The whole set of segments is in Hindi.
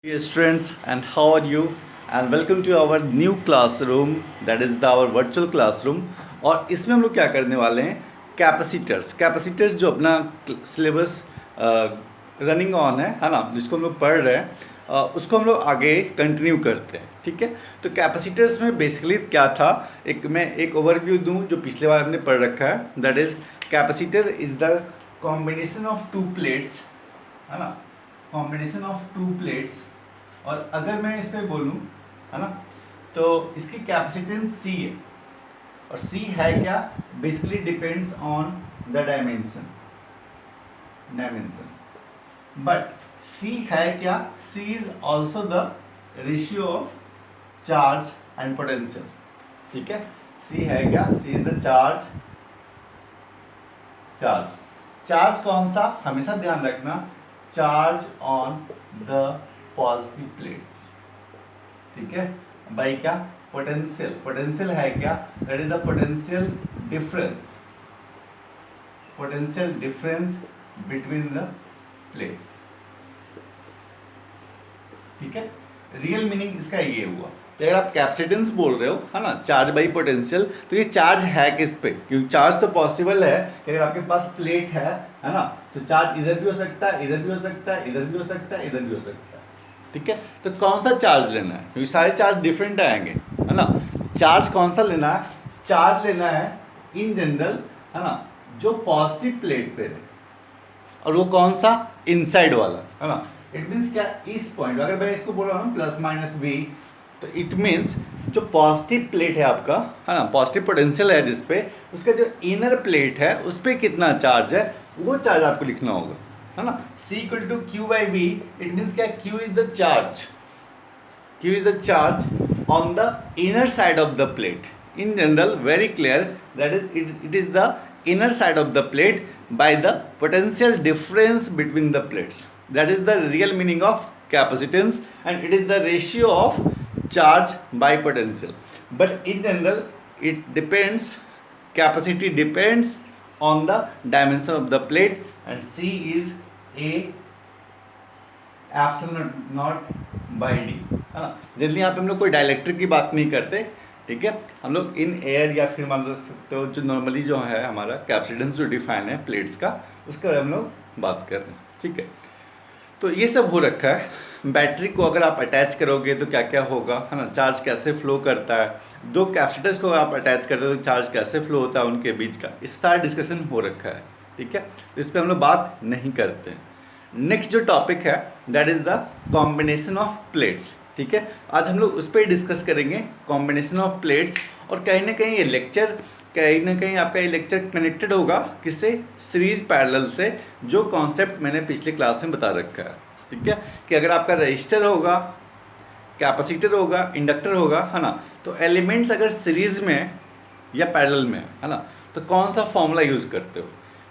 Dear students, and how are you? And welcome to our new classroom, that is our virtual classroom. और इसमें हम लोग क्या करने वाले हैं, कैपेसिटर्स जो अपना सिलेबस रनिंग ऑन है ना, जिसको हम लोग पढ़ रहे हैं, उसको हम लोग आगे कंटिन्यू करते हैं। ठीक है, तो कैपेसिटर्स में बेसिकली क्या था, मैं एक ओवरव्यू दूं जो पिछले बार हमने पढ़ रखा है। That is capacitor is the combination of to plates, है ना, कॉम्बिनेशन ऑफ टू प्लेट्स। और अगर मैं इस पर बोलूँ, है ना, तो इसकी कैपेसिटेंस सी है। और सी है क्या, basically depends on the dimension. But C है क्या, C is also the ratio of charge and potential. ठीक है, सी है क्या, C is the charge. Charge कौन सा, हमेशा ध्यान रखना, charge on the positive plates. ठीक है, बाई क्या, पोटेंशियल है क्या, that is the potential difference between the plates. ठीक है, रियल मीनिंग इसका ये हुआ। तो अगर आप कैपेसिटेंस बोल रहे हो, है ना, चार्ज बाई पोटेंशियल, तो ये चार्ज है किस पे, क्योंकि चार्ज तो पॉसिबल है कि अगर आपके पास प्लेट है ना, तो चार्ज इधर भी हो सकता है, इधर भी हो सकता है, इधर भी हो सकता है, इधर भी हो सकता है। ठीक है, तो कौन सा चार्ज लेना है, क्योंकि सारे चार्ज डिफरेंट आएंगे, है ना। चार्ज कौन सा लेना है, चार्ज लेना है इन जनरल, है ना, जो पॉजिटिव प्लेट पे है। और वो कौन सा, इनसाइड वाला, है ना। इट मीन्स क्या, इस पॉइंट, अगर मैं इसको बोल रहा हूँ प्लस माइनस वी, तो इट मीन्स जो पॉजिटिव प्लेट है आपका, है ना, पॉजिटिव पोटेंशियल है जिसपे, उसका जो इनर प्लेट है उस पर कितना चार्ज है, वो चार्ज आपको लिखना होगा, है ना। C equal to Q by V, it means क्या, Q is the charge on the inner side of the plate. In general very clear, that is it is the inner side of the plate by the potential difference between the plates. That is the real meaning of capacitance, and it is the ratio of charge by potential. But in general, it depends, capacity depends on the dimension of the plate, and C is A epsilon not by D, है ना। जनरली यहाँ पे हम लोग कोई डायलेक्ट्रिक की बात नहीं करते। ठीक है, हम लोग इन एयर या फिर मान सकते हो जो नॉर्मली जो है हमारा कैपेसिटेंस जो डिफाइन है प्लेट्स का, उसका हम लोग बात कर रहे हैं। ठीक है, तो ये सब हो रखा है। बैटरी को अगर आप अटैच करोगे तो क्या क्या होगा, है ना, चार्ज कैसे फ्लो करता है, दो कैपेसिटर्स को आप अटैच करते हो तो चार्ज कैसे फ्लो होता है उनके बीच का, इस सारा डिस्कशन हो रखा है। ठीक है, तो इस पर हम लोग बात नहीं करते हैं। नेक्स्ट जो टॉपिक है, that is the combination of plates. ठीक है, आज हम लोग उस पर डिस्कस करेंगे, कॉम्बिनेशन ऑफ प्लेट्स। और कहीं ना कहीं ये लेक्चर, कहीं ना कहीं आपका ये लेक्चर कनेक्टेड होगा किससे, सीरीज पैरेलल से, जो कॉन्सेप्ट मैंने पिछले क्लास में बता रखा है। ठीक है, कि अगर आपका रजिस्टर होगा, कैपेसिटर होगा, इंडक्टर होगा, है ना, तो एलिमेंट्स अगर सीरीज में या पैरेलल में है ना, तो कौन सा फॉर्मूला यूज़ करते हो,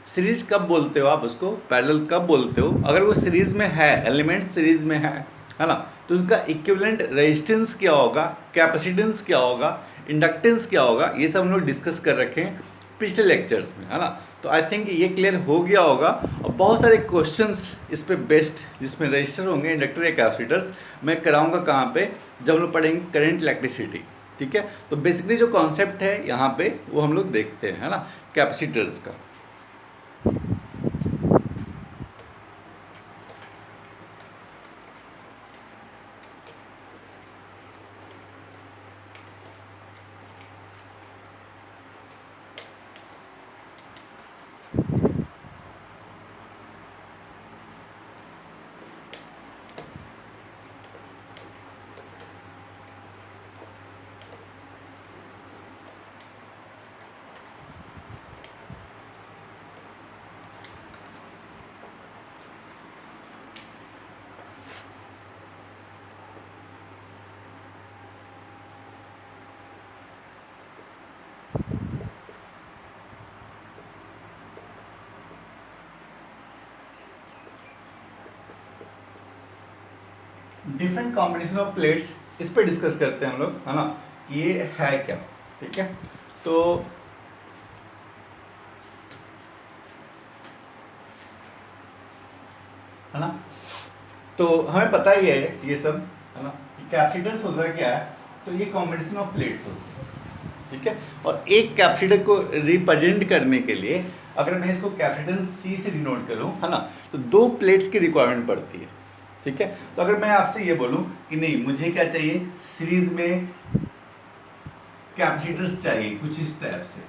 सीरीज कब बोलते हो आप उसको, पैरेलल कब बोलते हो। अगर वो सीरीज में है, एलिमेंट सीरीज में है ना, तो उनका इक्विवेलेंट रेजिस्टेंस क्या होगा, कैपेसिटेंस क्या होगा, इंडक्टेंस क्या होगा, ये सब हम लोग डिस्कस कर रखे हैं पिछले लेक्चर्स में, है ना। तो आई थिंक ये क्लियर हो गया होगा। और बहुत सारे क्वेश्चंस इस पे बेस्ड, जिसमें रजिस्टर होंगे, इंडक्टर या कैपेसिटर्स, मैं कराऊंगा कहाँ पे, जब हम लोग पढ़ेंगे करंट इलेक्ट्रिसिटी। ठीक है, तो बेसिकली जो कॉन्सेप्ट है यहाँ पे वो हम लोग देखते हैं, है ना, कैपेसिटर्स का। डिफरेंट कॉम्बिनेशन ऑफ प्लेट्स, इस पे डिस्कस करते हैं हम लोग, है ना, ये है क्या। ठीक है, तो है ना, तो हमें पता ही है ये सब, है ना, कैपेसिटर्स होता है क्या है, तो ये कॉम्बिनेशन ऑफ प्लेट्स होती है, ठीक है। और एक कैपेसिटर को रिप्रेजेंट करने के लिए अगर मैं इसको कैपेसिटेंस सी से डिनोट करूं, है ना, तो 2 प्लेट्स की रिक्वायरमेंट पड़ती है, ठीक है। तो अगर मैं आपसे ये बोलूं कि नहीं मुझे क्या चाहिए, सीरीज में कैपेसिटर्स चाहिए कुछ इस टाइप से,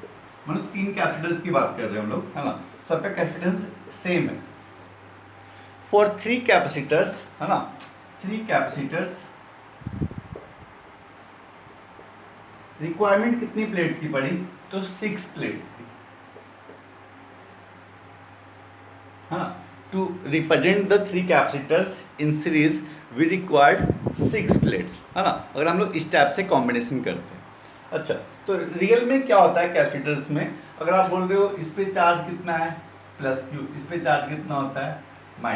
मतलब 3 कैपेसिटर्स की बात कर रहे हैं हम लोग, है ना, सबका कैपेसिटेंस सेम है। फॉर 3 कैपेसिटर्स, है ना, 3 कैपेसिटर्स रिक्वायरमेंट कितनी प्लेट्स की पड़ी, तो 6 प्लेट्स की, हाँ। To represent the 3 capacitors in series we required 6 plates, है ना, अगर हम लोग इस टाइप से कॉम्बिनेशन करते हैं। अच्छा, तो रियल में क्या होता है कैपेसिटर्स में, अगर आप बोल रहे हो इस पे चार्ज कितना है +Q, इस पे चार्ज कितना होता है -Q,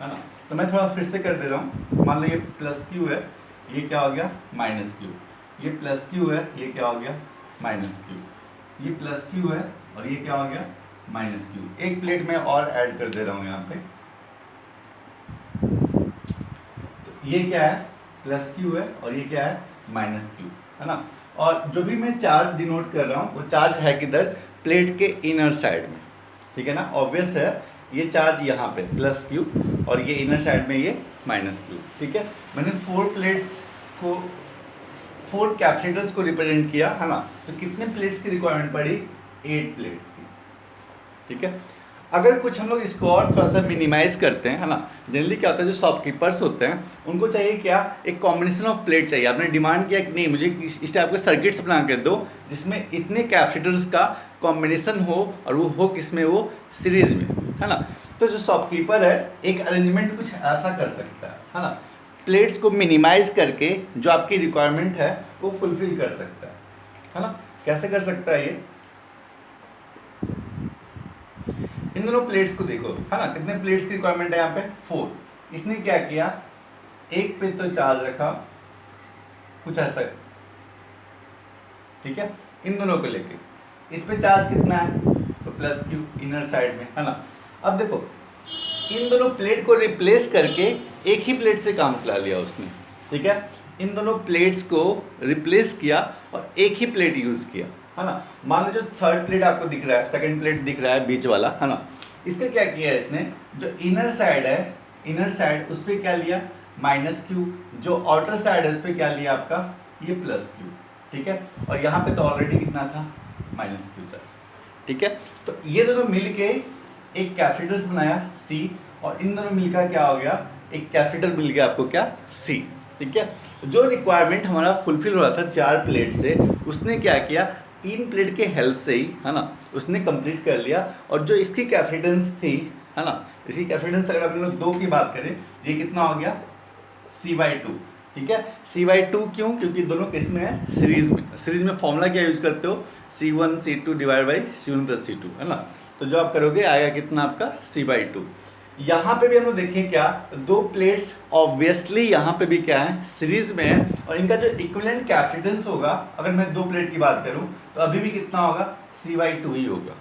है ना, तो मैं थोड़ा फिर से कर दे रहा हूँ। मान लो ये +Q है, ये क्या हो गया -Q, ये +Q है, ये क्या हो गया -Q, ये +Q है और ये क्या हो गया -Q। एक प्लेट में और ऐड कर दे रहा हूँ यहाँ पे, तो ये क्या है +Q है और ये क्या है -Q, है ना। और जो भी मैं चार्ज डिनोट कर रहा हूँ वो चार्ज है किधर, प्लेट के इनर साइड में, ठीक है ना। ऑब्वियस है ये चार्ज यहाँ पे +Q और ये इनर साइड में ये -Q, ठीक है। मैंने 4 प्लेट्स को 4 कैपेसिटर्स को रिप्रेजेंट किया, है ना, तो कितने प्लेट्स की रिक्वायरमेंट पड़ी, 8 प्लेट्स की, ठीक है। अगर कुछ हम लोग इसको और थोड़ा सा मिनिमाइज करते हैं, है ना, जनरली क्या होता है जो शॉपकीपर्स होते हैं उनको चाहिए क्या, एक कॉम्बिनेशन ऑफ प्लेट चाहिए। आपने डिमांड किया कि नहीं मुझे इस टाइप के सर्किट्स बना के दो जिसमें इतने कैपेसिटर्स का कॉम्बिनेशन हो और वो हो किसमें, वो सीरीज में, है ना। तो जो शॉपकीपर है एक अरेंजमेंट कुछ ऐसा कर सकता है ना, प्लेट्स को मिनिमाइज करके जो आपकी रिक्वायरमेंट है वो फुलफिल कर सकता है ना। कैसे कर सकता है ये, इन दोनों प्लेट्स को देखो, है ना, कितने प्लेट्स की रिक्वायरमेंट है यहाँ पे 4। इसने क्या किया, एक पे तो चार्ज रखा कुछ ऐसा, ठीक है, इन दोनों को लेके इस पे चार्ज कितना है, तो +Q इनर साइड में, है ना। अब देखो इन दोनों प्लेट को रिप्लेस करके एक ही प्लेट से काम चला लिया उसने, ठीक है। इन दोनों प्लेट्स को रिप्लेस किया और एक ही प्लेट यूज किया, है ना। मान लो जो थर्ड प्लेट आपको दिख रहा है, सेकंड प्लेट दिख रहा है बीच वाला, है ना, इसका क्या किया इसने, जो इनर साइड है, इनर साइड उस पर क्या लिया -Q, जो आउटर साइड है उस पर क्या लिया आपका ये +Q, ठीक है। और यहाँ पे तो ऑलरेडी कितना था -Q चार्ज, ठीक है। तो ये दोनों मिल के एक कैपेसिटर बनाया C, और इन दोनों मिलकर क्या हो गया, एक कैपेसिटर मिल गया आपको क्या C, ठीक है। जो रिक्वायरमेंट हमारा फुलफिल हो रहा था 4 प्लेट से, उसने क्या किया 3 प्लेट के हेल्प से ही, है ना, उसने कंप्लीट कर लिया। और जो इसकी कैपेसिटेंस थी, है ना, इसकी कैपेसिटेंस अगर हम लोग 2 की बात करें, ये कितना हो गया C/2, ठीक है। C/2 क्यों, क्योंकि दोनों किस में है, सीरीज में। सीरीज में फॉर्मूला क्या यूज करते हो, C1 C2 divide by C1 + C2, है ना। तो जो आप करोगे आएगा कितना आपका C/2। यहाँ पे भी हम लोग देखें क्या, 2 प्लेट्स ऑब्वियसली यहाँ पे भी क्या है सीरीज में है, और इनका जो इक्विवेलेंट कैपेसिटेंस होगा, अगर मैं 2 प्लेट की बात करूँ तो अभी भी कितना होगा C/2 ही होगा,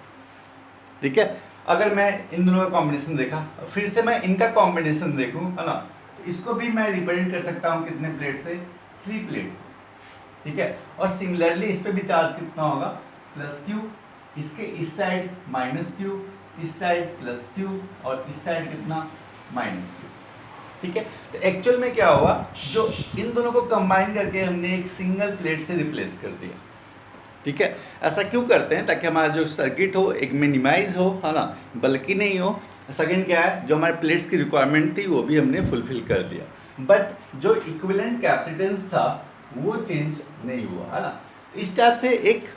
ठीक है। अगर मैं इन दोनों का कॉम्बिनेशन देखा, फिर से मैं इनका कॉम्बिनेशन देखूँ, है ना, तो इसको भी मैं रिप्रेजेंट कर सकता हूँ कितने प्लेट से, 3 प्लेट्स, ठीक है। और सिमिलरली इस पे भी चार्ज कितना होगा +Q, इसके इस साइड -Q, इस साइड +Q और इस साइड कितना -Q, ठीक है। तो एक्चुअल में क्या हुआ, जो इन दोनों को कंबाइन करके हमने एक सिंगल प्लेट से रिप्लेस कर दिया, ठीक है। ऐसा क्यों करते हैं, ताकि हमारा जो सर्किट हो एक मिनिमाइज हो, है ना, बल्कि नहीं हो। सेकंड क्या है, जो हमारे प्लेट्स की रिक्वायरमेंट थी वो भी हमने फुलफिल कर दिया, बट जो इक्विवेलेंट कैपेसिटेंस था वो चेंज नहीं हुआ, है ना। इस टाइप से एक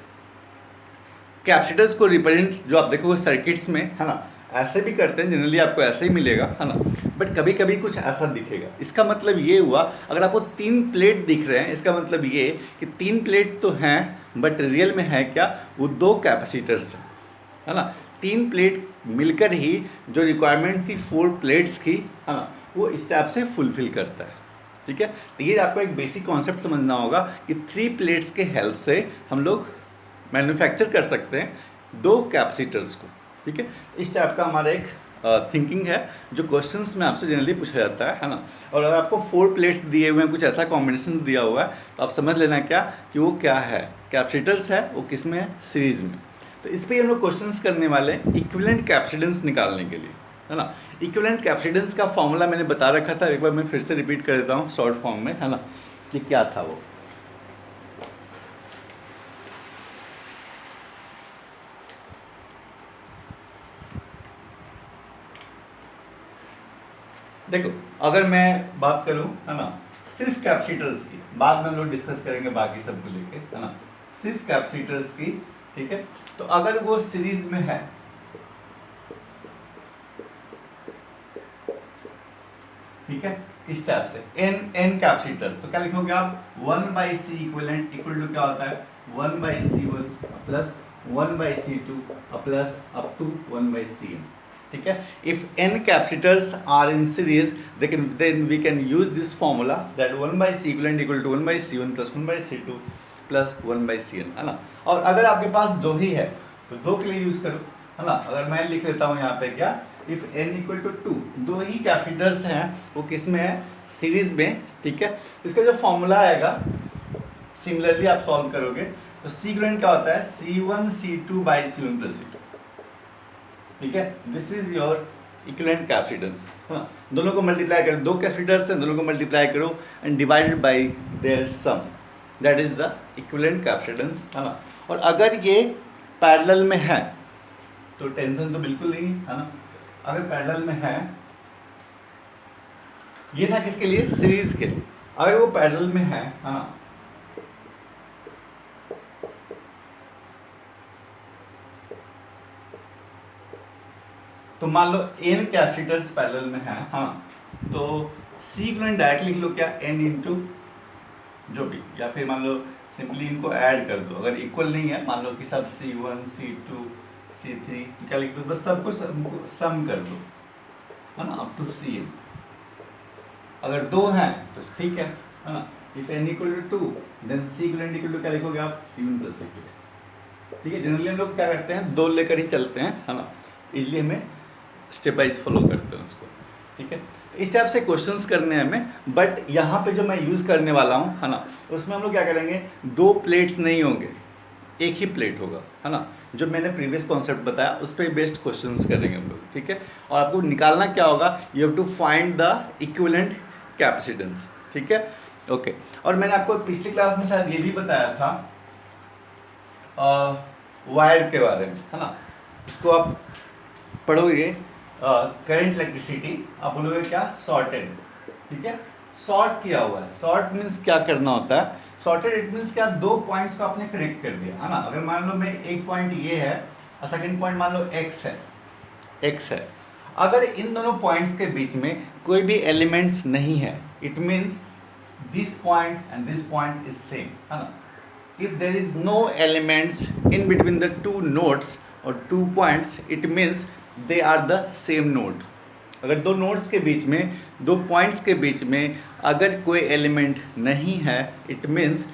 कैपेसिटर्स को रिप्रेजेंट जो आप देखोगे सर्किट्स में, है ना, ऐसे भी करते हैं, जनरली आपको ऐसे ही मिलेगा, है ना, बट कभी कभी कुछ ऐसा दिखेगा। इसका मतलब ये हुआ, अगर आपको 3 प्लेट दिख रहे हैं, इसका मतलब ये कि 3 प्लेट तो हैं, बट रियल में है क्या, वो 2 कैपेसिटर्स हैं, है ना। 3 प्लेट मिलकर ही जो रिक्वायरमेंट थी 4 प्लेट्स की, है ना, वो इस टाइप से फुलफिल करता है, ठीक है। तो ये आपको एक बेसिक कॉन्सेप्ट समझना होगा कि 3 प्लेट्स के हेल्प से हम लोग मैन्युफैक्चर कर सकते हैं 2 कैपेसिटर्स को, ठीक है। इस टाइप का हमारा एक थिंकिंग है जो क्वेश्चंस में आपसे जनरली पूछा जाता है ना। और अगर आपको 4 प्लेट्स दिए हुए हैं, कुछ ऐसा कॉम्बिनेशन दिया हुआ है, तो आप समझ लेना क्या कि वो क्या है, कैप्सिटर्स है, वो किस में है, सीरीज में। तो इस पर हम लोग क्वेश्चंस करने वाले हैं इक्विवेलेंट कैप्सिडेंस निकालने के लिए, है ना। इक्विवेलेंट कैप्सिडेंस का फॉर्मूला मैंने बता रखा था, एक बार मैं फिर से रिपीट कर देता हूँ शॉर्ट फॉर्म में, है ना, कि क्या था वो। देखो, अगर मैं बात करूं, है ना, सिर्फ कैपेसिटर्स की, बाद में हम लोग डिस्कस करेंगे बाकी सब को लेके, है ना, सिर्फ कैपेसिटर्स की, ठीक है। तो अगर वो सीरीज में है, ठीक है, इस टाइप से एन कैपेसिटर्स, तो क्या लिखोगे आप, 1/c इक्विवेलेंट इक्वल टू क्या होता है, 1/c1 plus 1/c2 plus up to 1/cn, ठीक है। If n capacitors are in series, then we can use this formula that 1/c equivalent equal to 1/c1 plus 1/c2 plus 1/cn, है ना। और अगर आपके पास दो ही है तो दो के लिए यूज करो, है ना। अगर मैं लिख लेता हूँ यहाँ पे क्या, इफ n इक्वल टू 2, दो ही कैपेसिटर्स हैं, वो किस में है, सीरीज में, ठीक है। इसका जो फॉर्मूला आएगा सिमिलरली आप सॉल्व करोगे, तो c इक्विवेलेंट क्या होता है, c1 c2 by c1 plus c2, ठीक है। This is your equivalent capacitance, है ना। दोनों को मल्टीप्लाई करो, दो कैपेसिटर्स हैं, दोनों को मल्टीप्लाई करो and divided by their sum, that is the equivalent capacitance, है ना। और अगर ये पैरेलल में है तो टेंशन तो बिल्कुल नहीं है ना। अगर पैरेलल में है, ये था किसके लिए, सीरीज के लिए। अगर वो पैरेलल में है ना, तो मान लो n कैपेसिटर्स पैरेलल में है, हाँ, तो c इक्विवेलेंट डायरेक्ट लिख लो क्या, n इंटू जो भी, या फिर मान लो सिंपली इनको ऐड कर दो। अगर इक्वल नहीं है, मान लो कि सब c1 c2 c3, तो क्या लिख दो, बस सबको सम कर दो, है ना, अप टू cn। अगर दो हैं तो ठीक है ना। If n equal to 2, then c equivalent equal to क्या लिखोगे आप, c1 प्लस c2, ठीक है। जनरली हम लोग क्या करते हैं, दो लेकर ही चलते हैं, है ना, इसलिए हमें स्टेप वाइज फॉलो करते हैं उसको, ठीक है। इस टाइप से क्वेश्चंस करने हैं हमें, बट यहाँ पे जो मैं यूज़ करने वाला हूँ, है ना, उसमें हम लोग क्या करेंगे, दो प्लेट्स नहीं होंगे, एक ही प्लेट होगा, है ना। जो मैंने प्रीवियस कॉन्सेप्ट बताया उस पर बेस्ड क्वेश्चंस करेंगे हम लोग, ठीक है। और आपको निकालना क्या होगा, you have to find the equivalent capacitance, ठीक है, ओके। और मैंने आपको पिछली क्लास में शायद ये भी बताया था वायर के बारे में, है ना। उसको आप पढ़ोगे, करंट इलेक्ट्रिसिटी, आप बोलोगे क्या, शॉर्टेड, ठीक है, शॉर्ट किया हुआ है। शॉर्ट मीन्स क्या करना होता है, शॉर्टेड इट मीन्स क्या, दो पॉइंट्स को आपने कनेक्ट कर दिया, है ना। अगर मान लो मैं एक पॉइंट ये है और सेकंड पॉइंट मान लो x है, अगर इन दोनों पॉइंट्स के बीच में कोई भी एलिमेंट्स नहीं है, it means this point and this point is same, है ना। If there is no elements in between the two nodes और 2 points, it means they are the same node. अगर दो नोड्स के बीच में, दो पॉइंट्स के बीच में अगर कोई एलिमेंट नहीं है, it means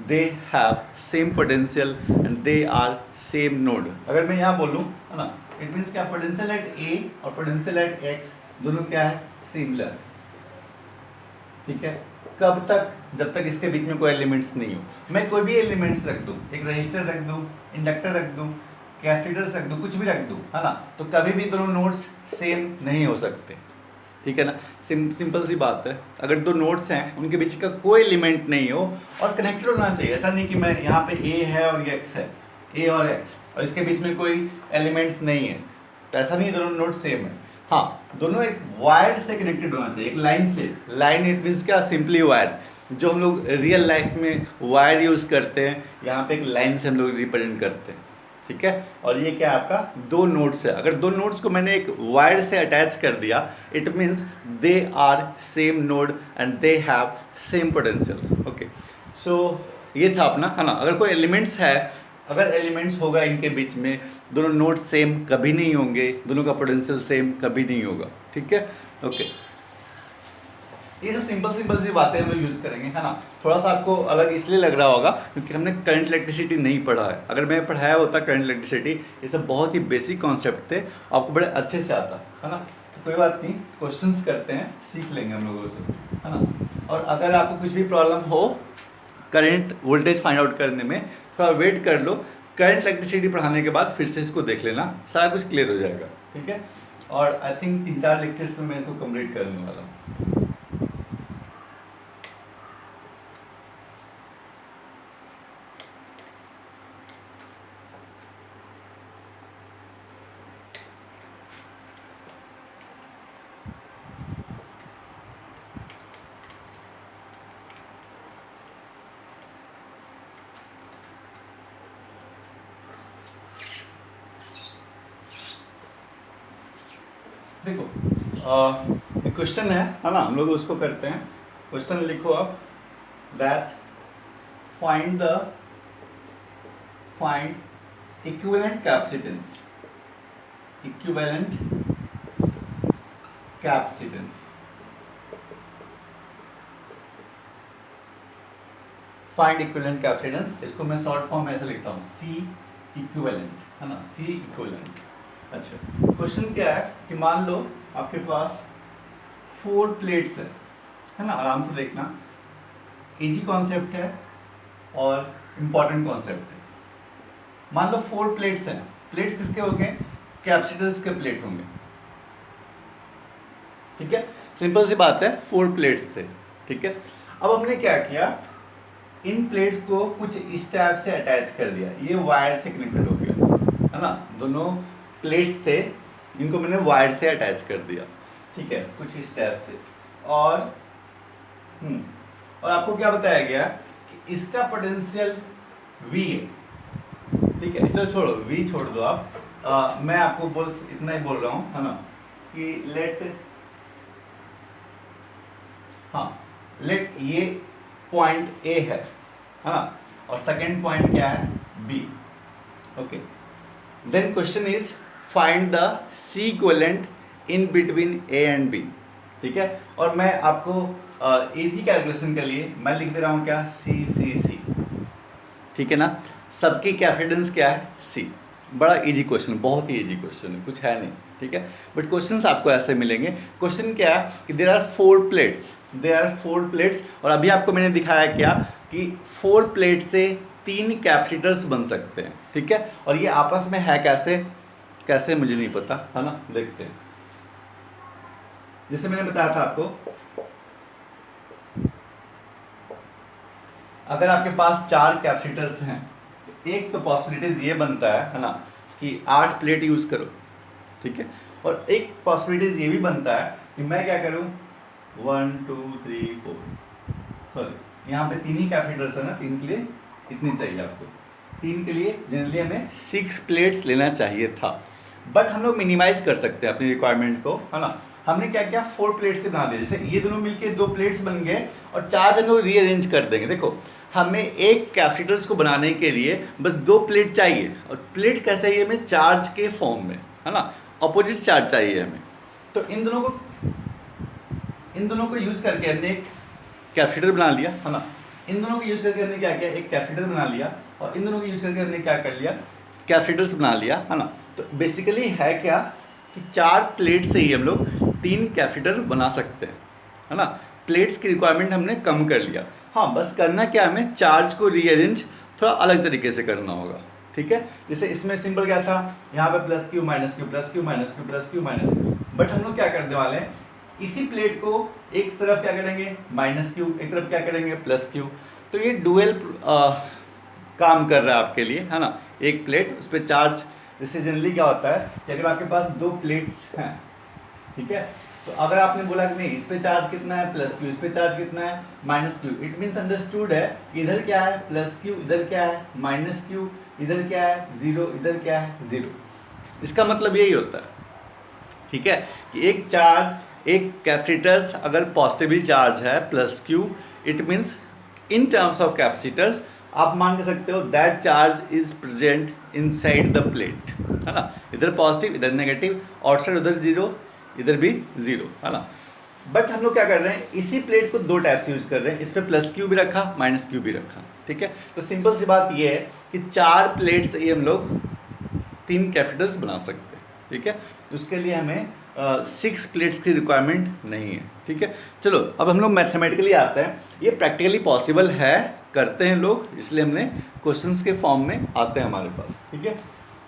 they have same potential and they are same node. अगर मैं यहाँ बोलूँ, है ना, इट मीन्स क्या, पोटेंशियल एट ए और पोटेंशियल एट एक्स दोनों क्या है, सिमिलर, ठीक है। कब तक, जब तक इसके बीच में कोई एलिमेंट्स नहीं हो। मैं कोई भी एलिमेंट्स रख दूँ, एक रजिस्टर रख दूँ, इंडक्टर रख दूँ, कैपेसिटर्स रख दूँ, कुछ भी रख दूँ, है ना, तो कभी भी दोनों नोड्स सेम नहीं हो सकते, ठीक है ना। सिंपल सी बात है। अगर दो नोड्स हैं, उनके बीच का कोई एलिमेंट नहीं हो और कनेक्टेड होना चाहिए। ऐसा नहीं कि मैं यहाँ पे ए है और ये एक्स है, ए और एक्स, और इसके बीच में कोई एलिमेंट्स नहीं है, तो ऐसा नहीं, दोनों नोड सेम है। हाँ, दोनों एक वायर से कनेक्टेड होना चाहिए, एक लाइन से। लाइन इट मीन्स क्या, सिंपली वायर, जो हम लोग रियल लाइफ में वायर यूज़ करते हैं, यहाँ पे एक लाइन से हम लोग रिप्रेजेंट करते हैं, ठीक है। और ये क्या आपका दो नोड्स है। अगर दो नोड्स को मैंने एक वायर से अटैच कर दिया, it means they are same node and they have same potential, okay. So ये था अपना, है ना। अगर कोई एलिमेंट्स है, अगर एलिमेंट्स होगा इनके बीच में, दोनों नोड्स सेम कभी नहीं होंगे, दोनों का पोटेंशियल सेम कभी नहीं होगा, ठीक है, ओके। ये सब सिंपल सिंपल सी बातें हम लोग यूज़ करेंगे, है ना। थोड़ा सा आपको अलग इसलिए लग रहा होगा क्योंकि हमने करंट इलेक्ट्रिसिटी नहीं पढ़ा है। अगर मैं पढ़ाया होता करंट इलेक्ट्रिसिटी, ये सब बहुत ही बेसिक कॉन्सेप्ट थे, आपको बड़े अच्छे से आता, है ना। तो कोई बात नहीं, क्वेश्चंस करते हैं, सीख लेंगे हम लोगों से, है ना। और अगर आपको कुछ भी प्रॉब्लम हो करंट वोल्टेज फाइंड आउट करने में, थोड़ा वेट कर लो, करंट इलेक्ट्रिसिटी पढ़ाने के बाद फिर से इसको देख लेना, सारा कुछ क्लियर हो जाएगा, ठीक है। और आई थिंक 3-4 लेक्चर्स में मैं इसको कंप्लीट करने वाला हूँ। देखो क्वेश्चन है ना, हम लोग उसको करते हैं। क्वेश्चन लिखो आप, that find equivalent capacitance, find equivalent capacitance. इसको मैं शॉर्ट फॉर्म में ऐसे लिखता हूँ, सी इक्विवेलेंट, है ना, सी इक्विवेलेंट। अच्छा, क्वेश्चन क्या है कि मान लो आपके पास 4 प्लेट्स है ना, आराम से देखना, इजी कॉन्सेप्ट है और इम्पॉर्टेंट कॉन्सेप्ट है। मान लो 4 प्लेट्स हैं, प्लेट्स किसके होंगे, कैपेसिटर्स के प्लेट होंगे, ठीक है, सिंपल सी बात है, 4 प्लेट्स थे, ठीक है। अब हमने क्या किया, इन प्लेट्स को कुछ इस टाइप से अटैच कर दिया, ये वायर से कनेक्टेड हो गया, है ना, दोनों प्लेट्स थे, इनको मैंने वायर से अटैच कर दिया, ठीक है, कुछ इस टाइप से। और आपको क्या बताया गया कि इसका पोटेंशियल V है, ठीक है। चलो छोड़ो, V छोड़ दो आप, मैं आपको इतना ही बोल रहा हूँ, है ना, कि लेट ये पॉइंट A है, हाँ, और सेकेंड पॉइंट क्या है, B, okay. Then question is find the C equivalent in between A and B, ठीक है। और मैं आपको इजी कैलकुलेशन के लिए मैं लिख दे रहा हूँ क्या, C, ठीक है ना। सबकी कैपेसिटेंस क्या है, C। बड़ा इजी क्वेश्चन, बहुत ही इजी क्वेश्चन है, कुछ है नहीं, ठीक है। बट क्वेश्चंस आपको ऐसे मिलेंगे। क्वेश्चन क्या है कि देयर आर 4 प्लेट्स, और अभी आपको मैंने दिखाया क्या कि 4 प्लेट से 3 कैपेसिटर्स बन सकते हैं, ठीक है। और ये आपस में है कैसे मुझे नहीं पता, है ना, देखते हैं। जैसे मैंने बताया था आपको, अगर आपके पास 4 कैपेसिटर्स हैं, तो एक तो पॉसिबिलिटीज ये बनता है ना, कि 8 प्लेट यूज करो, ठीक है। और एक पॉसिबिलिटीज ये भी बनता है कि मैं क्या करूं, 1 2 3 4, सॉरी यहाँ पे 3 ही कैपेसिटर्स है ना, 3 के लिए इतनी चाहिए आपको, 3 के लिए जनरली हमें 6 प्लेट्स लेना चाहिए था, बट हम लोग मिनिमाइज कर सकते हैं अपनी रिक्वायरमेंट को, है ना। हमने क्या किया, 4 प्लेट्स से बना दिया, जैसे ये दोनों मिलके 2 प्लेट्स बन गए, और 4 हम लोग रीअरेंज कर देंगे। देखो, हमें एक कैपेसिटर्स को बनाने के लिए बस 2 प्लेट चाहिए, और प्लेट कैसे चाहिए हमें, चार्ज के फॉर्म में, है ना, अपोजिट चार्ज चाहिए हमें। तो इन दोनों को यूज करके हमने एक कैपेसिटर बना लिया, है ना। इन दोनों को यूज करके हमने क्या किया, एक कैपेसिटर बना लिया, और इन दोनों को यूज करके हमने क्या कर लिया, कैपेसिटर्स बना लिया, है ना। तो बेसिकली है क्या कि 4 प्लेट से ही हम लोग 3 कैपेसिटर बना सकते हैं, है ना। प्लेट्स की रिक्वायरमेंट हमने कम कर लिया। हाँ, बस करना क्या, हमें चार्ज को रीअरेंज थोड़ा अलग तरीके से करना होगा, ठीक है। जैसे इसमें सिंपल क्या था, यहाँ पे plus Q minus Q, plus Q minus Q, plus Q minus Q, but हम लोग क्या करने वाले हैं, इसी प्लेट को एक तरफ क्या करेंगे, माइनस क्यू, एक तरफ क्या करेंगे, प्लस क्यू। तो ये डुअल काम कर रहा है आपके लिए, है ना। एक प्लेट, उस पर चार्ज, जैसे जनरली क्या होता है कि अगर आपके पास 2 प्लेट्स हैं, ठीक है, तो अगर आपने बोला कि नहीं, इस पे चार्ज कितना है, प्लस क्यू, इस पे चार्ज कितना है, minus Q, it means understood है कि इधर क्या है, प्लस क्यू, इधर क्या है, माइनस क्यू, इधर क्या है, जीरो, इधर क्या है, जीरो। इसका मतलब यही होता है, ठीक है, कि एक कैपेसिटर्स अगर पॉजिटिवली चार्ज है, plus Q, it means in terms of capacitors आप मान सकते हो that charge is present inside the plate, है ना। इधर पॉजिटिव, इधर नेगेटिव, आउटसाइड उधर जीरो, इधर भी जीरो, है ना। बट हम लोग क्या कर रहे हैं, इसी प्लेट को दो टाइप से यूज कर रहे हैं, इस पे प्लस क्यू भी रखा, माइनस क्यू भी रखा, ठीक है। तो सिंपल सी बात ये है कि 4 प्लेट से ही हम लोग 3 कैथेटर्स बना सकते हैं, ठीक है। उसके लिए हमें 6 प्लेट्स की रिक्वायरमेंट नहीं है, ठीक है। चलो अब हम लोग मैथमेटिकली आते हैं, ये प्रैक्टिकली पॉसिबल है, करते हैं लोग, इसलिए हमने क्वेश्चंस के फॉर्म में आते हैं हमारे पास, ठीक है।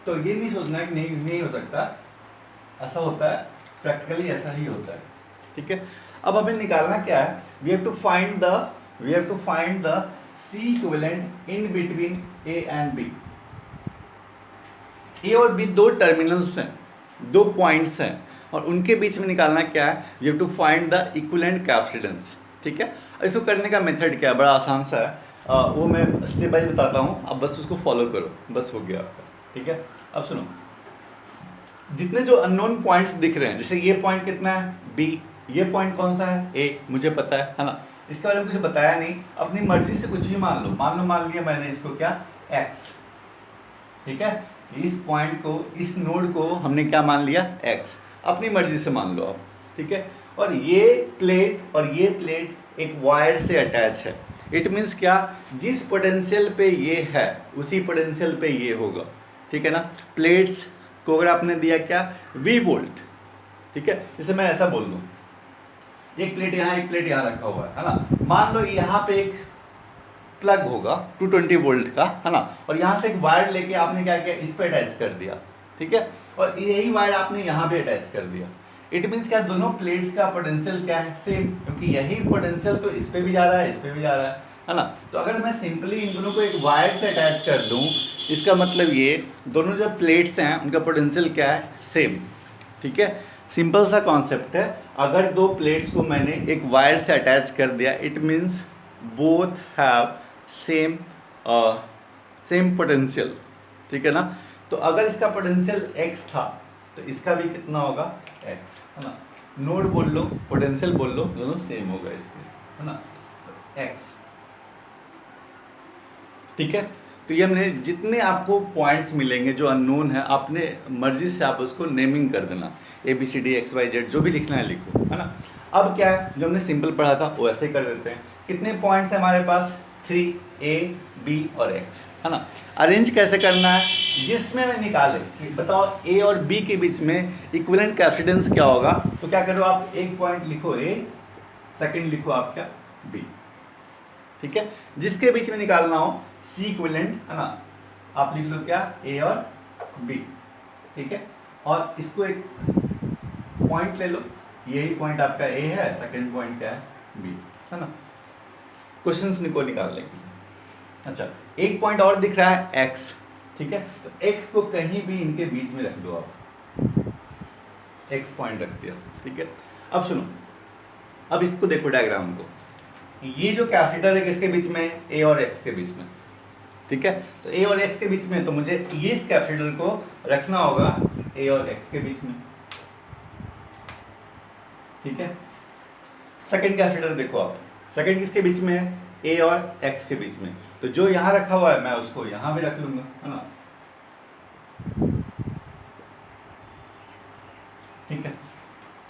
तो ये नहीं सोचना है कि नहीं हो सकता, ऐसा होता है, प्रैक्टिकली ऐसा ही होता है, ठीक है। अब हमें निकालना क्या है, we have to find the C equivalent in between A and B. A और बी दो टर्मिनल्स हैं, दो पॉइंट्स हैं, और उनके बीच में निकालना क्या है, you have to find the equivalent capacitance, ठीक है। इसको करने का मेथड क्या है, बड़ा आसान सा है, वो मैं स्टेप बाय बताता हूँ, अब बस उसको फॉलो करो, बस हो गया आपका, ठीक है। अब सुनो, जितने जो अननोन पॉइंट्स दिख रहे हैं, जैसे ये पॉइंट कितना है बी, ये पॉइंट कौन सा है ए, मुझे पता है ना, इसके बारे में कुछ बताया नहीं, अपनी मर्जी से कुछ भी मान लो, मान लिया मैंने इसको क्या एक्स, ठीक है। इस पॉइंट को, इस नोड को हमने क्या मान लिया एक्स, अपनी मर्जी से मान लो आप, ठीक है। और ये प्लेट एक वायर से अटैच है, इट मीन्स क्या, जिस पोटेंशियल पे ये है उसी पोटेंशियल पे ये होगा, ठीक है ना। प्लेट्स को अगर आपने दिया क्या V वोल्ट, ठीक है, जैसे मैं ऐसा बोल दूं, एक प्लेट यहाँ एक प्लेट यहाँ रखा हुआ है ना, मान लो यहाँ पे एक प्लग होगा 220 वोल्ट का, है ना, और यहाँ से एक वायर लेके आपने क्या किया, इस पे अटैच कर दिया, ठीक है, और यही वायर आपने यहाँ पे अटैच कर दिया। इट मीन्स क्या, दोनों प्लेट्स का पोटेंशियल क्या है, सेम, क्योंकि यही पोटेंशियल तो इस पे भी जा रहा है, इस पे भी जा रहा है ना। तो अगर मैं सिंपली इन दोनों को एक वायर से अटैच कर दूं, इसका मतलब ये दोनों जो प्लेट्स हैं उनका पोटेंशियल क्या है, सेम, ठीक है। सिंपल सा कॉन्सेप्ट है, अगर दो प्लेट्स को मैंने एक वायर से अटैच कर दिया, it means both have same potential, ठीक है ना। तो अगर इसका पोटेंशियल x था तो इसका भी कितना होगा x, है ना। नोड बोल लो, पोटेंशियल बोल लो, दोनों सेम होगा इसके, है ना, x, ठीक है। तो ये हमने जितने आपको पॉइंट्स मिलेंगे जो अननोन है, अपने मर्जी से आप उसको नेमिंग कर देना, ABCD XYZ जो भी लिखना है लिखो, है ना। अब क्या है, जो हमने सिंपल पढ़ा था वो ऐसे ही कर देते हैं। कितने पॉइंट्स हैं हमारे पास, 3A B और X, है ना। अरेंज कैसे करना है, जिसमें मैं निकाले कि बताओ A और B के बीच में इक्विवेलेंट कैपेसिटेंस क्या होगा, तो क्या करो आप, एक पॉइंट लिखो A, सेकंड लिखो आप क्या B, ठीक है। जिसके बीच में निकालना हो C इक्विवेलेंट, है ना, आप लिख लो क्या A और B, ठीक है। और इसको एक पॉइंट ले लो, यही पॉइंट आपका A है, सेकंड पॉइंट क्या है B, है ना। क्वेश्चंस को निकाल लेंगे। अच्छा, एक पॉइंट और दिख रहा है x, ठीक है, तो x को कहीं भी इनके बीच में रख दो आप, x पॉइंट रख दिया, ठीक है। अब सुनो, अब इसको देखो डायग्राम को, ये जो कैपेसिटर है किसके बीच में, a और x के बीच में, ठीक है। तो a और x के बीच में, तो मुझे ये इस कैपेसिटर को रखना होगा a और x के बीच में, ठीक है। सेकंड कैपेसिटर देखो आप, सेकंड किसके बीच में है, a और x के बीच में, तो जो यहां रखा हुआ है मैं उसको यहां भी रख लूंगा, है ना, ठीक है।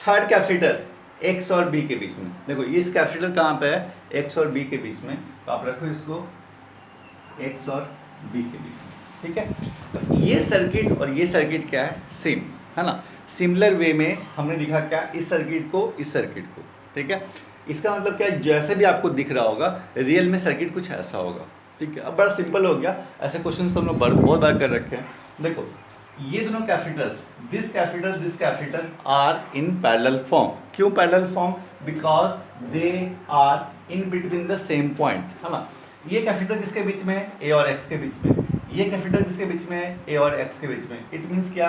थर्ड कैपेसिटर x और b के बीच में, देखो ये इस कैपेसिटर कहां पे है, x और b के बीच में, तो आप रखो इसको x और b के बीच में, ठीक है। तो ये सर्किट और ये सर्किट क्या है, सेम, है ना। सिमिलर वे में हमने लिखा क्या, इस सर्किट को इस सर्किट को, ठीक है। इसका मतलब क्या है, जैसे भी आपको दिख रहा होगा रियल में सर्किट कुछ ऐसा होगा, ठीक है। अब बड़ा सिंपल हो गया, ऐसे क्वेश्चंस तो हम लोग बहुत बार कर रखे हैं। देखो ये दोनों capacitors, this capacitor are in parallel form, क्यों parallel form, because they are in between the same point, है ना। ये कैपेसिटर किसके बीच में है, ए और एक्स के बीच में, ये कैपेसिटर किसके बीच में है, ए और एक्स के बीच में, इट मीन्स क्या,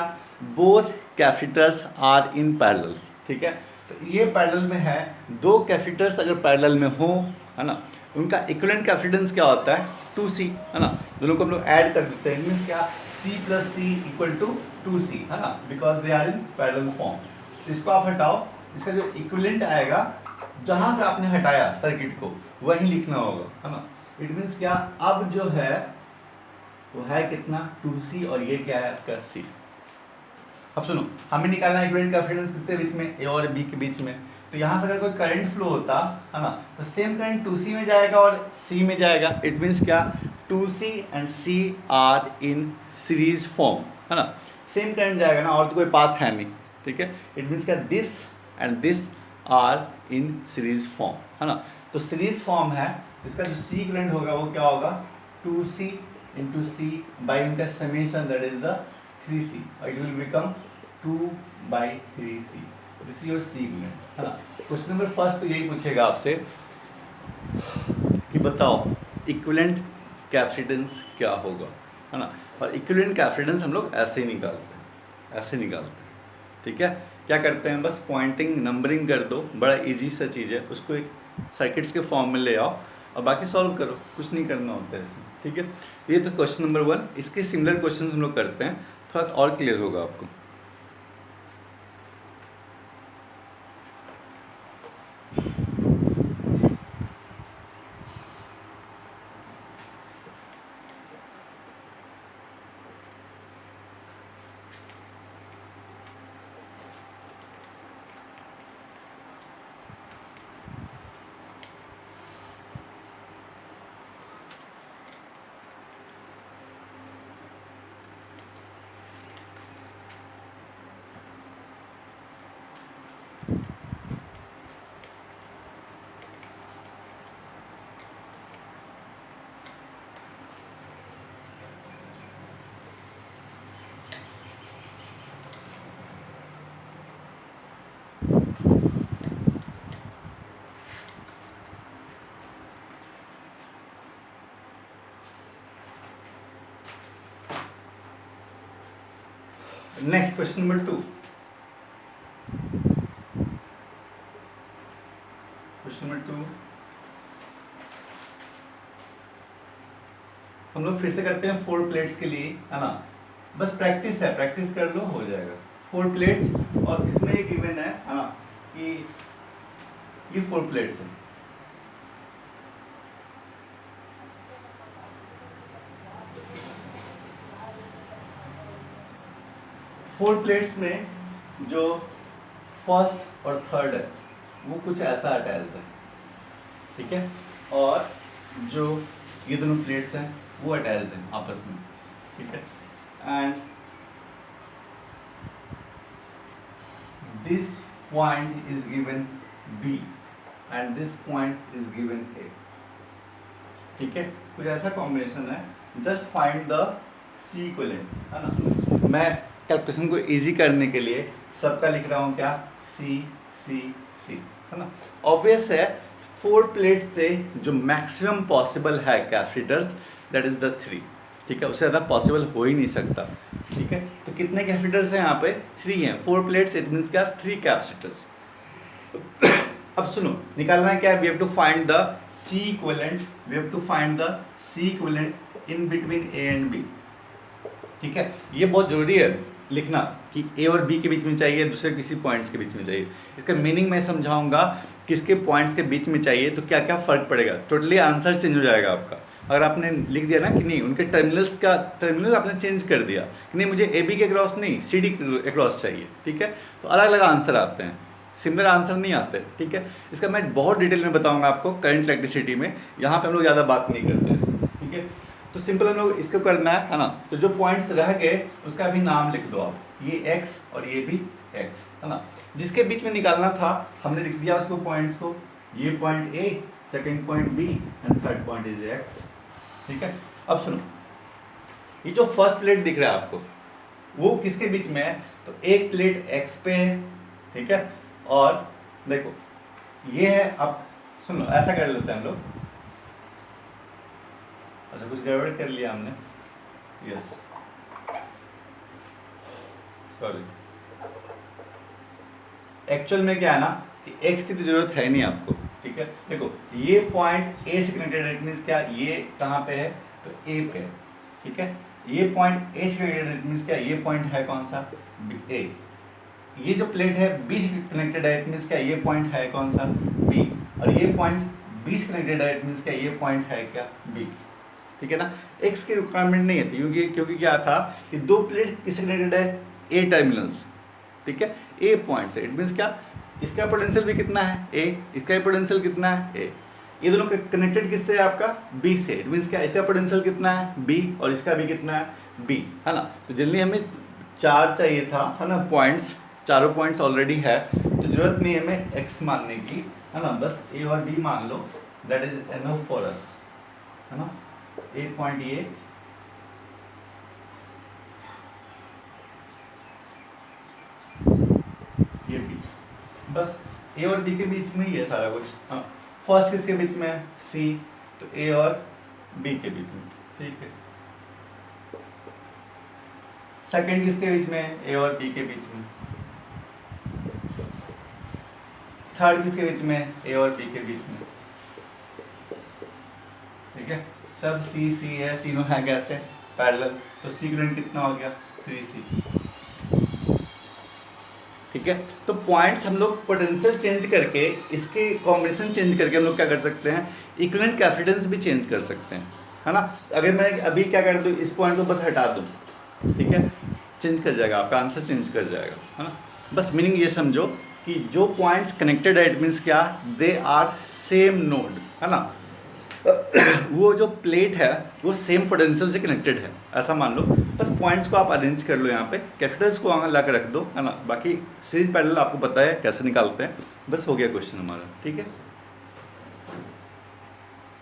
both capacitors are in parallel, ठीक है। तो ये पैरेलल में है, दो कैपेसिटर्स अगर पैरेलल में हो, है ना, उनका इक्विवेलेंट कैपेसिटेंस क्या होता है 2C, है ना। दोनों को हम लोग ऐड कर देते हैं, मीन्स क्या, C + C = 2C, है ना, because they are in parallel form. तो इसको आप हटाओ, इसका जो इक्विवेलेंट आएगा जहाँ से आपने हटाया सर्किट को वही लिखना होगा, है ना। इट मीन्स क्या, अब जो है वो है कितना 2C और ये क्या है आपका C। अब सुनो, हमें निकालना है इक्विवेलेंट कैपेसिटेंस किसके बीच में, A और B के बीच में, तो यहाँ से अगर कोई करंट फ्लो होता है ना, तो सेम करंट 2C में जाएगा और C में जाएगा। इट मीन्स क्या, 2C and C are in series form, है ना, सेम करंट जाएगा ना, और तो कोई पाथ है नहीं, ठीक है। इट मीन्स क्या, this and this are in series form, है ना। तो सीरीज फॉर्म है, इसका जो C करंट होगा वो क्या होगा, 2C इंटू C बाई उनका summation, that is the 3C, और it will become 2/3C। This is your C current, है ना। क्वेश्चन नंबर फर्स्ट तो यही पूछेगा आपसे कि बताओ इक्विवेलेंट कैपेसिटेंस क्या होगा, है ना। और इक्विवेलेंट कैपेसिटेंस हम लोग ऐसे ही निकालते हैं, ऐसे निकालते हैं, ठीक है। क्या करते हैं, बस पॉइंटिंग नंबरिंग कर दो, बड़ा इजी सा चीज़ है, उसको एक सर्किट्स के फॉर्म में ले आओ और बाकी सॉल्व करो, कुछ नहीं करना होता है ऐसे, ठीक है। ये तो क्वेश्चन नंबर 1, इसके सिमिलर क्वेश्चन हम लोग करते हैं, थोड़ा और क्लियर होगा आपको। Next question number 2, question number 2 हम लोग फिर से करते हैं 4 प्लेट्स के लिए, है ना। बस प्रैक्टिस है, प्रैक्टिस कर लो, हो जाएगा। 4 प्लेट्स, और इसमें एक गिवन है ना, कि ये 4 प्लेट्स हैं। फोर प्लेट्स में जो फर्स्ट और थर्ड है वो कुछ ऐसा अटैच्ड है, ठीक है, और जो ये दोनों प्लेट्स हैं वो अटैच्ड हैं आपस में, ठीक है। And this point is given B and this point is given A, ठीक है। कुछ ऐसा कॉम्बिनेशन है, just find the C equivalent, है ना। मैं कैलकुलेशन को इजी करने के लिए सबका लिख रहा हूँ क्या, C C C, है ना। ऑब्वियस है 4 प्लेट से जो मैक्सिमम पॉसिबल है कैपेसिटर्स, दैट इज द 3, ठीक है, उससे ज़्यादा पॉसिबल हो ही नहीं सकता, ठीक है। तो कितने कैपेसिटर्स हैं यहाँ पे, 3 हैं, 4 प्लेट्स, इट मीन्स क्या, 3 कैपेसिटर्स। अब सुनो, निकालना है क्या, we have to find the C equivalent, we have to find the C equivalent in between A and B, ठीक है। ये बहुत जरूरी है लिखना कि A और B के बीच में चाहिए, दूसरे किसी पॉइंट्स के बीच में चाहिए। इसका मीनिंग मैं समझाऊंगा, किसके पॉइंट्स के बीच में चाहिए तो क्या क्या फ़र्क पड़ेगा, टोटली आंसर चेंज हो जाएगा आपका। अगर आपने लिख दिया ना कि नहीं उनके टर्मिनल्स आपने चेंज कर दिया कि नहीं मुझे AB के क्रॉस नहीं CD के क्रॉस चाहिए, ठीक है, तो अलग अलग आंसर आते हैं, सिमिलर आंसर नहीं आते, ठीक है। इसका मैं बहुत डिटेल में बताऊँगा आपको करंट इलेक्ट्रिसिटी में, यहाँ पर हम लोग ज़्यादा बात नहीं करते इसमें, ठीक है। तो सिंपल हम लोग इसको करना है ना। तो जो पॉइंट्स रह गए उसका भी नाम लिख दो आप, ये x और ये भी x, है ना। जिसके बीच में निकालना था हमने लिख दिया उसको पॉइंट्स को, ये point A, second point B and third point is x, ठीक है। अब सुनो, ये जो फर्स्ट प्लेट दिख रहा है आपको वो किसके बीच में है, तो एक प्लेट x पे है, ठीक है, और देखो ये है। अब सुनो, ऐसा कर लेते हैं हम लोग, अच्छा कुछ गड़बड़ कर लिया हमने, यस सॉरी। एक्चुअल में क्या है ना कि x की तो जरूरत है नहीं आपको, ठीक है। देखो ये पॉइंट A से कनेक्टेड है, इट मीन्स क्या, ये कहाँ पे है तो A पे है, ठीक है। ये पॉइंट A से कनेक्टेड है, इट मीन्स क्या, ये पॉइंट है कौन सा, A। ये जो प्लेट है B से कनेक्टेड है, इट मीन्स क्या, ये पॉइंट है कौन सा, B। और ये पॉइंट B से कनेक्टेड है, इट मीन्स क्या, ये पॉइंट है क्या, B, ठीक है ना। x की रिक्वायरमेंट नहीं है क्योंकि क्या था कि दो प्लेट किससे कनेक्टेड है, A टर्मिनल्स, ठीक है, A पॉइंट से, इट मीन्स क्या, इसका पोटेंशियल भी कितना है ए, इसका भी पोटेंशियल कितना है ए, ये दोनों कनेक्टेड किससे है आपका बी से, इट मीन्स क्या इसका पोटेंशियल कितना है बी और इसका भी कितना है बी, है ना। तो जनरली हमें 4 चाहिए था, है ना, पॉइंट्स, चारों पॉइंट्स ऑलरेडी है, तो जरूरत नहीं है हमें एक्स मानने की, है ना, बस ए और बी मान लो, that is enough for us, है ना। ए पॉइंट ये बी, बस ए और बी के बीच में ही है सारा कुछ। हाँ, फर्स्ट किसके बीच में है सी, तो ए और बी के बीच में, ठीक है। सेकंड किसके बीच में है, ए और बी के बीच में। थर्ड किसके बीच में है, ए और बी के बीच में, ठीक है। सब सी सी है, तीनों है कैसे पैरेलल, तो सी करंट कितना हो गया 3C, ठीक है। तो पॉइंट्स हम लोग पोटेंशियल चेंज करके, इसके कॉम्बिनेशन चेंज करके हम लोग क्या कर सकते हैं, इक्विवेलेंट कैपेसिटेंस भी चेंज कर सकते हैं, है ना। अगर मैं अभी क्या कर दूँ, इस पॉइंट को बस हटा दूँ, ठीक है, चेंज कर जाएगा, आपका आंसर चेंज कर जाएगा, है ना। बस मीनिंग ये समझो कि जो पॉइंट्स कनेक्टेड है, इट मीन्स क्या, दे आर सेम नोड, है ना। वो जो प्लेट है वो सेम पोटेंशियल से कनेक्टेड है, ऐसा मान लो। बस पॉइंट्स को आप अरेंज कर लो यहाँ पे, कैपिटल्स को वहाँ ला कर रख दो, है ना। बाकी सीरीज पैरेलल आपको पता है कैसे निकालते हैं, बस हो गया क्वेश्चन हमारा, ठीक है।